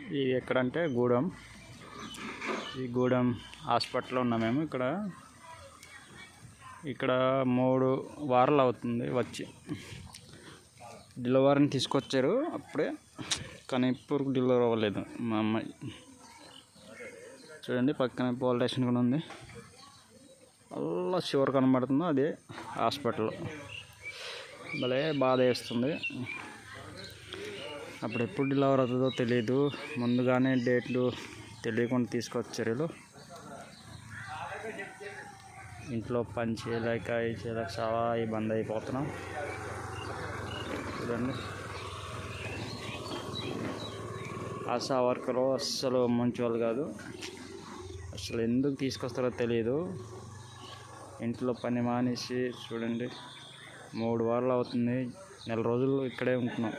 ఇది ఎక్కడంటే గూడెం. ఈ గూడెం హాస్పిటల్లో ఉన్నాం మేము. ఇక్కడ 3 వారాలు అవుతుంది వచ్చి. డెలివరీని తీసుకొచ్చారు అప్పుడే, కానీ ఇప్పుడు డెలివరీ అవ్వలేదు మా అమ్మాయి. చూడండి పక్కన పోలీస్ స్టేషన్ కూడా ఉంది. అలా చివరి కనబడుతుందో అదే హాస్పిటల్. భలే బాధ వేస్తుంది. అప్పుడు ఎప్పుడు డెలివరీ అవుతుందో తెలియదు. ముందుగానే డేట్లు తెలియకుండా తీసుకొచ్చారు వీళ్ళు. ఇంట్లో పని చేయలేక చాలా ఇబ్బంది అయిపోతున్నాం. చూడండి ఆశా వర్కర్లు అస్సలు మంచి వాళ్ళు కాదు. అసలు ఎందుకు తీసుకొస్తారో తెలియదు. ఇంట్లో పని మానేసి చూడండి 3 వారాలు అవుతుంది. నెల రోజులు ఇక్కడే ఉంటున్నాం.